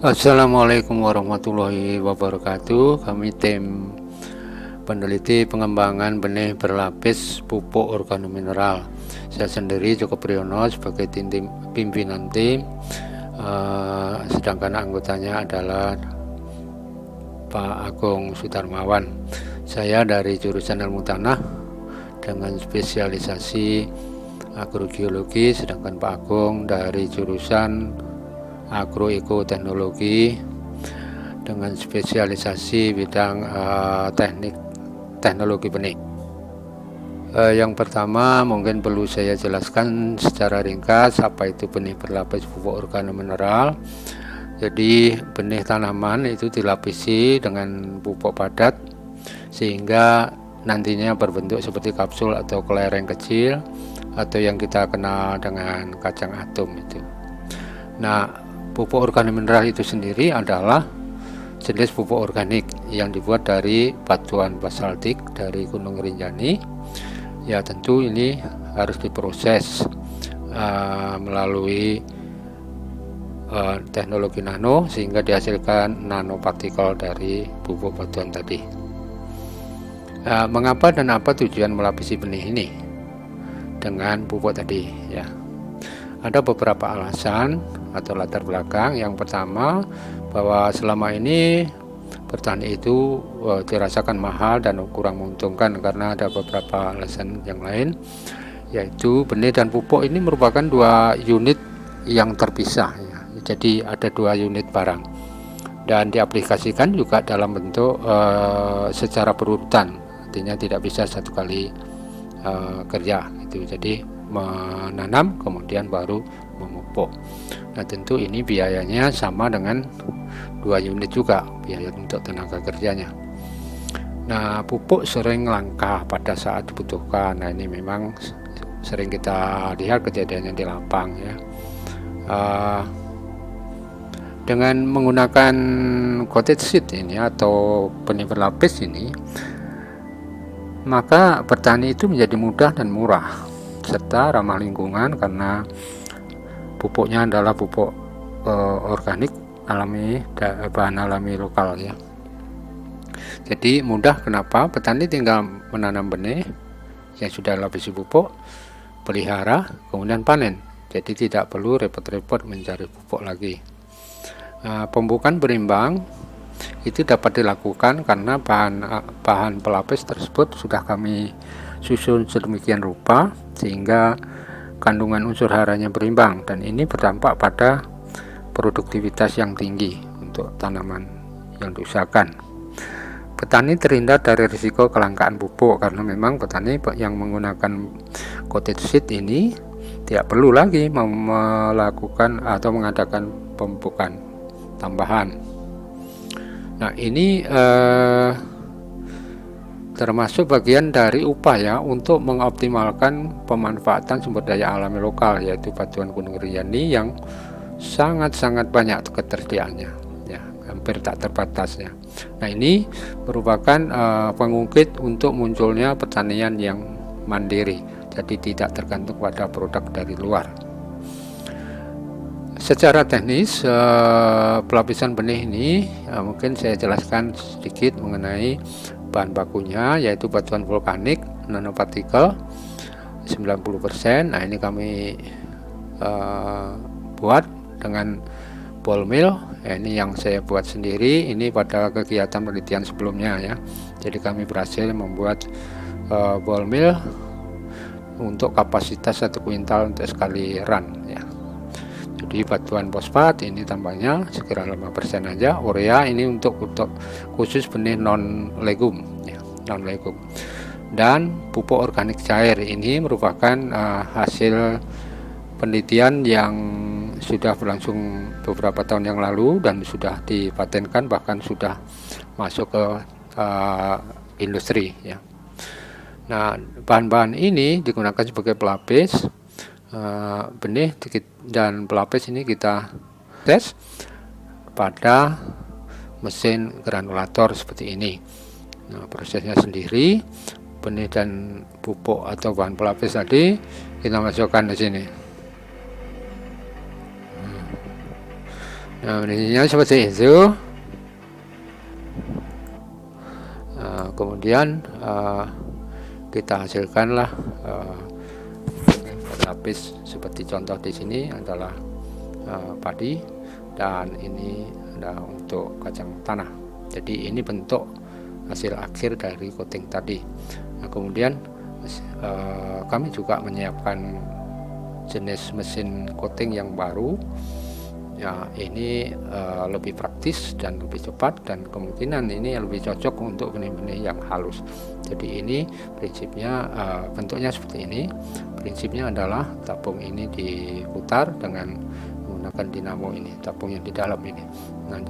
Assalamualaikum warahmatullahi wabarakatuh. Kami tim peneliti pengembangan benih berlapis pupuk organomineral. Saya sendiri Joko Priyono sebagai pimpinan tim, sedangkan anggotanya adalah Pak Agung Sudarmawan. Saya dari jurusan Ilmu Tanah dengan spesialisasi agrogeologi, sedangkan Pak Agung dari jurusan agroekoteknologi dengan spesialisasi bidang teknik teknologi benih. Yang pertama mungkin perlu saya jelaskan secara ringkas apa itu benih berlapis pupuk organomineral. Jadi benih tanaman itu dilapisi dengan pupuk padat sehingga nantinya berbentuk seperti kapsul atau kelereng kecil atau yang kita kenal dengan kacang atom itu. Nah, pupuk organomineral itu sendiri adalah jenis pupuk organik yang dibuat dari batuan basaltik dari Gunung Rinjani. Ya tentu ini harus diproses melalui teknologi nano sehingga dihasilkan nanopartikel dari pupuk batuan tadi. Mengapa dan apa tujuan melapisi benih ini dengan pupuk tadi ya? Ada beberapa alasan atau latar belakang. Yang pertama, bahwa selama ini bertani itu dirasakan mahal dan kurang menguntungkan karena ada beberapa alasan yang lain, yaitu benih dan pupuk ini merupakan dua unit yang terpisah ya. Jadi ada dua unit barang dan diaplikasikan juga dalam bentuk secara berurutan, artinya tidak bisa satu kali kerja itu. Jadi menanam kemudian baru memupuk. Nah tentu ini biayanya sama dengan dua unit juga, biaya untuk tenaga kerjanya. Nah pupuk sering langka pada saat dibutuhkan. Nah ini memang sering kita lihat kejadiannya di lapang ya. Dengan menggunakan coated seed ini atau benih berlapis ini, maka bertani itu menjadi mudah dan murah serta ramah lingkungan karena pupuknya adalah pupuk organik alami, bahan alami lokal ya. Jadi mudah. Kenapa? Petani tinggal menanam benih yang sudah lapisi pupuk, pelihara, kemudian panen. Jadi tidak perlu repot-repot mencari pupuk lagi. Pemupukan berimbang itu dapat dilakukan karena bahan pelapis tersebut sudah kami susun sedemikian rupa sehingga kandungan unsur haranya berimbang, dan ini berdampak pada produktivitas yang tinggi untuk tanaman yang diusahakan. Petani terhindar dari risiko kelangkaan pupuk karena memang petani yang menggunakan coated seed ini tidak perlu lagi melakukan atau mengadakan pemupukan tambahan. Nah ini termasuk bagian dari upaya untuk mengoptimalkan pemanfaatan sumber daya alami lokal, yaitu batuan Gunung Rinjani yang sangat-sangat banyak ketersediaannya ya, hampir tak terbatas ya. Nah ini merupakan pengungkit untuk munculnya pertanian yang mandiri, jadi tidak tergantung pada produk dari luar. Secara teknis pelapisan benih ini mungkin saya jelaskan sedikit mengenai bahan bakunya, yaitu batuan vulkanik nanopartikel 90%. Nah ini kami buat dengan ball mill ya, ini yang saya buat sendiri ini pada kegiatan penelitian sebelumnya ya. Jadi kami berhasil membuat ball mill untuk kapasitas 1 kuintal untuk sekali run ya. Jadi batuan fosfat ini tambahnya sekira 5% aja. Urea ini untuk khusus benih non legum ya, non legum. Dan pupuk organik cair ini merupakan hasil penelitian yang sudah berlangsung beberapa tahun yang lalu dan sudah dipatenkan, bahkan sudah masuk ke industri ya. Nah bahan-bahan ini digunakan sebagai pelapis benih dan pelapis ini kita tes pada mesin granulator seperti ini. Nah, prosesnya sendiri, benih dan pupuk atau bahan pelapis tadi kita masukkan di sini. Nah, benihnya seperti itu. Kemudian kita hasilkanlah berlapis seperti contoh di sini adalah padi, dan ini adalah untuk kacang tanah. Jadi ini bentuk hasil akhir dari coating tadi. Nah, kemudian kami juga menyiapkan jenis mesin coating yang baru. Ya, ini lebih praktis dan lebih cepat, dan kemungkinan ini lebih cocok untuk benih-benih yang halus. Jadi ini prinsipnya, bentuknya seperti ini. Prinsipnya adalah tabung ini diputar dengan menggunakan dinamo ini, tabung yang di dalam ini. Nah,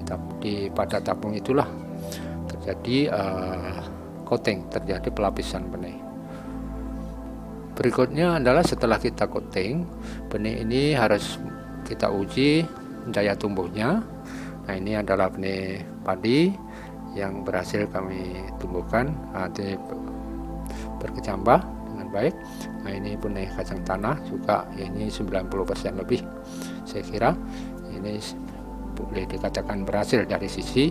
pada tabung itulah terjadi coating, terjadi pelapisan benih. Berikutnya adalah setelah kita coating, benih ini harus kita uji daya tumbuhnya. Nah, ini adalah benih padi yang berhasil kami tumbuhkan, berkecambah dengan baik. Nah, ini benih kacang tanah juga, ini 90% lebih. Saya kira ini boleh dikatakan berhasil dari sisi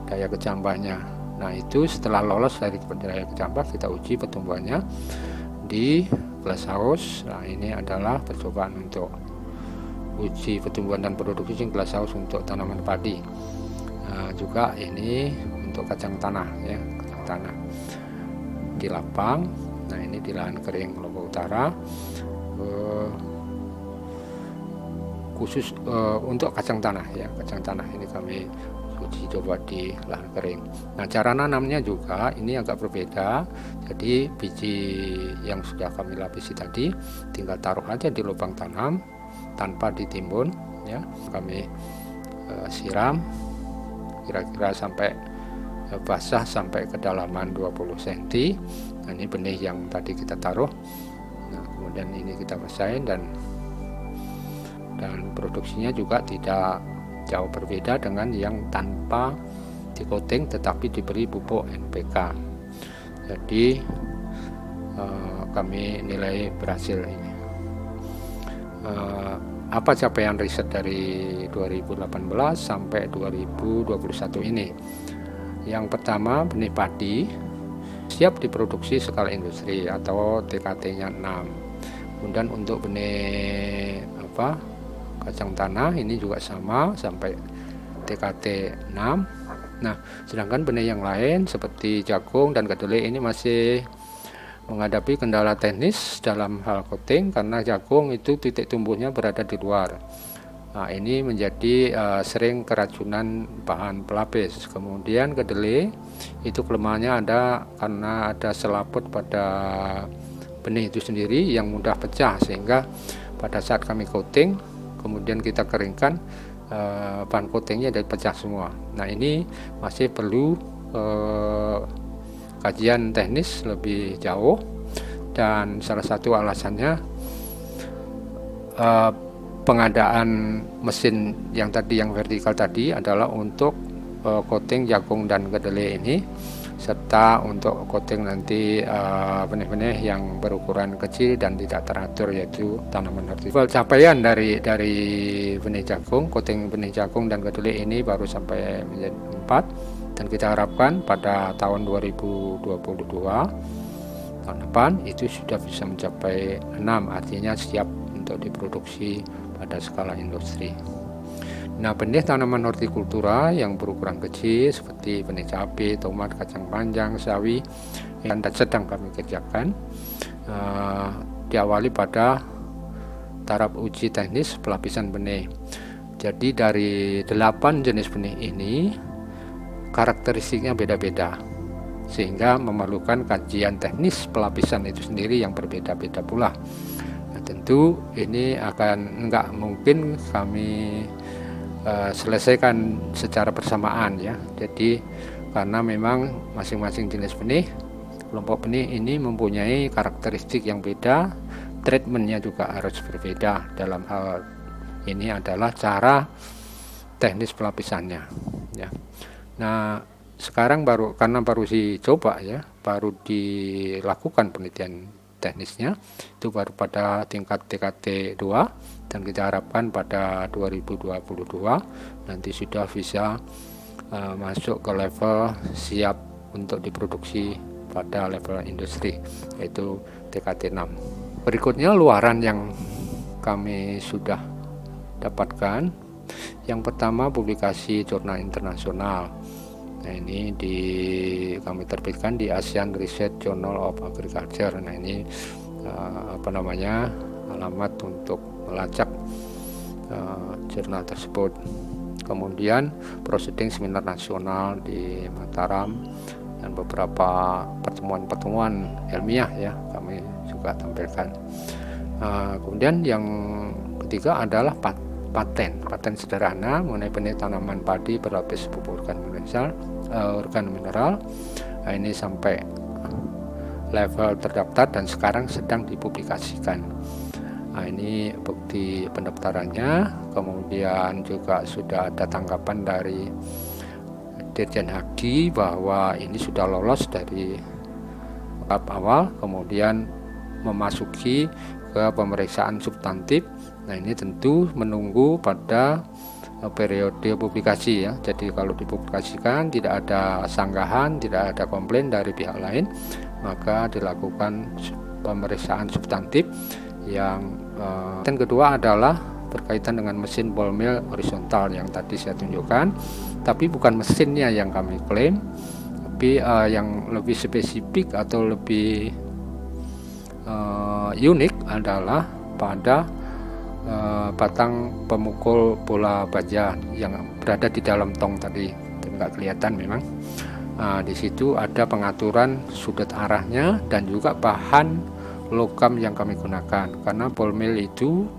daya kecambahnya. Nah, itu setelah lolos dari daya kecambah, kita uji pertumbuhannya di glasshouse. Nah, ini adalah percobaan untuk uji pertumbuhan dan produksi glasshouse untuk tanaman padi. Juga ini untuk kacang tanah ya, kacang tanah di lapang. Nah, ini di lahan kering Lombok Utara, khusus untuk kacang tanah ya, kacang tanah ini kami uji coba di lahan kering. Nah, cara nanamnya juga ini agak berbeda. Jadi biji yang sudah kami lapisi tadi tinggal taruh aja di lubang tanam tanpa ditimbun ya. Kami siram kira-kira sampai basah sampai kedalaman 20 cm. Nah, ini benih yang tadi kita taruh. Nah, kemudian ini kita basahin, dan produksinya juga tidak jauh berbeda dengan yang tanpa di coating tetapi diberi pupuk NPK. Jadi kami nilai berhasil ini. Apa capaian riset dari 2018 sampai 2021 ini? Yang pertama, benih padi siap diproduksi skala industri atau TKT-nya 6. Kemudian untuk benih kacang tanah ini juga sama sampai TKT 6. Nah, sedangkan benih yang lain seperti jagung dan kedelai ini masih menghadapi kendala teknis dalam hal coating karena jagung itu titik tumbuhnya berada di luar. Nah, ini menjadi sering keracunan bahan pelapis. Kemudian kedelai itu kelemahannya ada karena ada selaput pada benih itu sendiri yang mudah pecah, sehingga pada saat kami coating kemudian kita keringkan, bahan coatingnya dari pecah semua. Nah, ini masih perlu kajian teknis lebih jauh, dan salah satu alasannya pengadaan mesin yang tadi, yang vertikal tadi, adalah untuk coating jagung dan kedelai ini, serta untuk coating nanti benih-benih yang berukuran kecil dan tidak teratur, yaitu tanaman hortikultura. Capaian dari benih jagung, coating benih jagung dan kedelai ini baru sampai menjadi 4. Dan kita harapkan pada tahun 2022 tahun depan itu sudah bisa mencapai 6, artinya siap untuk diproduksi pada skala industri. Nah, benih tanaman hortikultura yang berukuran kecil seperti benih cabai, tomat, kacang panjang, sawi yang sedang kami kerjakan, diawali pada taraf uji teknis pelapisan benih. Jadi dari 8 jenis benih ini karakteristiknya beda-beda, sehingga memerlukan kajian teknis pelapisan itu sendiri yang berbeda-beda pula. Nah, tentu ini akan nggak mungkin kami selesaikan secara bersamaan ya. Jadi karena memang masing-masing jenis benih, kelompok benih ini mempunyai karakteristik yang beda, treatmentnya juga harus berbeda. Dalam hal ini adalah cara teknis pelapisannya ya. Nah, sekarang karena baru dicoba ya, baru dilakukan penelitian teknisnya itu baru pada tingkat TKT 2, dan kita harapkan pada 2022 nanti sudah bisa masuk ke level siap untuk diproduksi pada level industri, yaitu TKT 6. Berikutnya luaran yang kami sudah dapatkan, yang pertama publikasi jurnal internasional. Nah, ini kami terbitkan di ASEAN Research Journal of Agriculture. Nah, ini alamat untuk melacak jurnal tersebut. Kemudian proceeding seminar nasional di Mataram dan beberapa pertemuan ilmiah ya kami juga tampilkan. Kemudian yang ketiga adalah paten sederhana mengenai benih tanaman padi berlapis pupuk organ mineral. Nah, ini sampai level terdaftar dan sekarang sedang dipublikasikan. Nah, ini bukti pendaftarannya. Kemudian juga sudah ada tanggapan dari Dirjen Haki bahwa ini sudah lolos dari tahap awal, kemudian memasuki ke pemeriksaan substantif. Nah, ini tentu menunggu pada periode publikasi ya. Jadi kalau dipublikasikan tidak ada sanggahan, tidak ada komplain dari pihak lain, maka dilakukan pemeriksaan substantif. Yang kedua adalah berkaitan dengan mesin ball mill horizontal yang tadi saya tunjukkan, tapi bukan mesinnya yang kami klaim, tapi yang lebih spesifik atau lebih unik adalah pada batang pemukul bola baja yang berada di dalam tong tadi, tapi nggak kelihatan memang. Di situ ada pengaturan sudut arahnya dan juga bahan logam yang kami gunakan, karena ball mill itu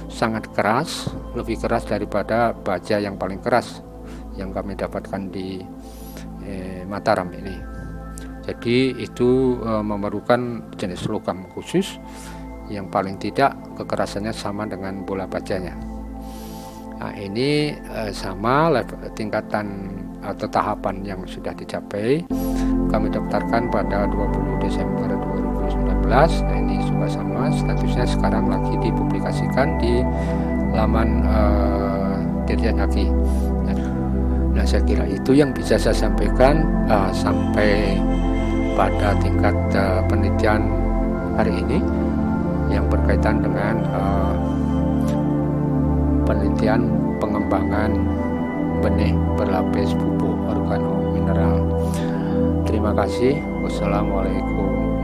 sangat keras, lebih keras daripada baja yang paling keras yang kami dapatkan di Mataram ini. Jadi itu memerlukan jenis logam khusus yang paling tidak kekerasannya sama dengan bola bajanya. Nah, ini sama tingkatan atau tahapan yang sudah dicapai. Kami daftarkan pada 20 Desember 2019. Nah, ini juga sama statusnya sekarang lagi dipublikasikan di laman Dirjen Haki. Nah, saya kira itu yang bisa saya sampaikan sampai pada tingkat penelitian hari ini yang berkaitan dengan penelitian pengembangan benih berlapis pupuk organomineral. Terima kasih. Wassalamualaikum